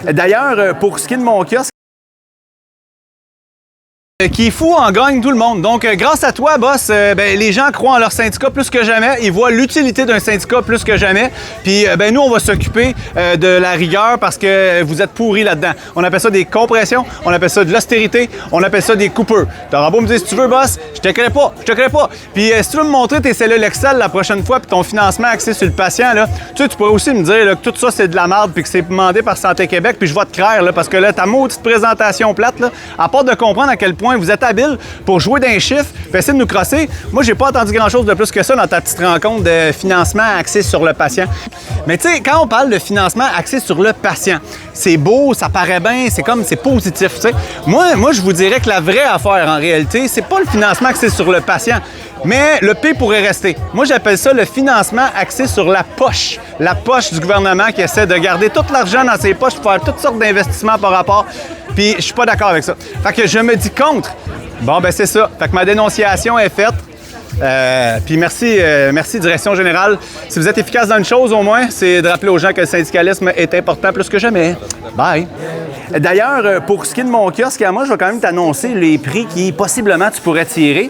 D'ailleurs, pour ce qui est de mon kiosque, qui est fou en gagne tout le monde. Donc, grâce à toi, boss, les gens croient en leur syndicat plus que jamais. Ils voient l'utilité d'un syndicat plus que jamais. Puis, nous, on va s'occuper de la rigueur parce que vous êtes pourris là-dedans. On appelle ça des compressions, on appelle ça de l'austérité, on appelle ça des coupeurs. T'auras beau me dire, si tu veux, boss, je te crée pas. Puis, si tu veux me montrer tes cellules Excel la prochaine fois puis ton financement axé sur le patient, là, tu pourrais aussi me dire là, que tout ça, c'est de la merde puis que c'est demandé par Santé Québec puis je vais te craire là, parce que là, ta maudite présentation plate, là, à part de comprendre à quel point vous êtes habile pour jouer d'un chiffre, puis essayer de nous crosser. Moi, j'ai pas entendu grand-chose de plus que ça dans ta petite rencontre de financement axé sur le patient. Mais tu sais, quand on parle de financement axé sur le patient, c'est beau, ça paraît bien, c'est positif, tu sais. Moi, je vous dirais que la vraie affaire, en réalité, c'est pas le financement axé sur le patient, mais le P pourrait rester. Moi, j'appelle ça le financement axé sur la poche du gouvernement qui essaie de garder tout l'argent dans ses poches pour faire toutes sortes d'investissements par rapport. Puis, je suis pas d'accord avec ça. Fait que je me dis contre. Bon, ben c'est ça. Fait que ma dénonciation est faite. Puis merci Direction Générale. Si vous êtes efficace dans une chose au moins, c'est de rappeler aux gens que le syndicalisme est important plus que jamais. Bye! D'ailleurs, pour ce qui est de mon kiosque, moi, je vais quand même t'annoncer les prix qui, possiblement, tu pourrais tirer.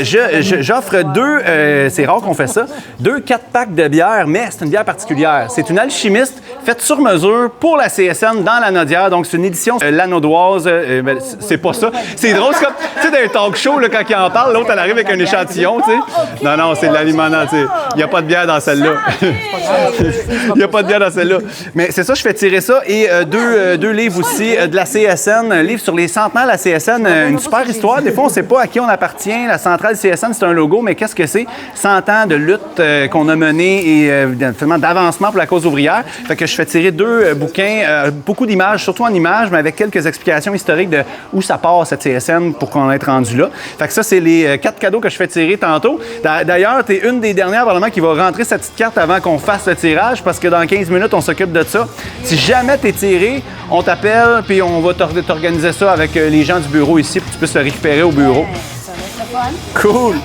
J'offre c'est rare qu'on fait ça, 2 4-packs de bière, mais c'est une bière particulière. C'est une alchimiste faite sur mesure pour la CSN dans la Nodière. Donc, c'est une édition lanaudoise. C'est pas ça. C'est drôle, c'est comme, tu sais, dans un talk show, là, quand il en parle, l'autre, elle arrive avec un échantillon, tu sais. Non, c'est de l'aliment, tu sais. Il n'y a pas de bière dans celle-là. Il n'y a pas de bière dans celle-là. Mais c'est ça, je fais tirer ça. Et deux livres aussi de la CSN, un livre sur les centenaires de la CSN, une super histoire. Des fois, on ne sait pas à qui on appartient. La centrale CSN, c'est un logo, mais qu'est-ce que c'est? 100 ans de lutte qu'on a menée et d'avancement pour la cause ouvrière. Fait que je fais tirer 2 bouquins, beaucoup d'images, surtout en images, mais avec quelques explications historiques de où ça part, cette CSN, pour qu'on ait rendu là. Fait que ça, c'est les 4 cadeaux que je fais tirer tantôt. D'ailleurs, tu es une des dernières, probablement, qui va rentrer cette petite carte avant qu'on fasse le tirage, parce que dans 15 minutes, on s'occupe de ça. Si jamais tu es tiré, on t'appelle, puis on va t'organiser ça avec les gens du bureau ici pour que tu puisses le récupérer au bureau. Ça va être le fun. Cool!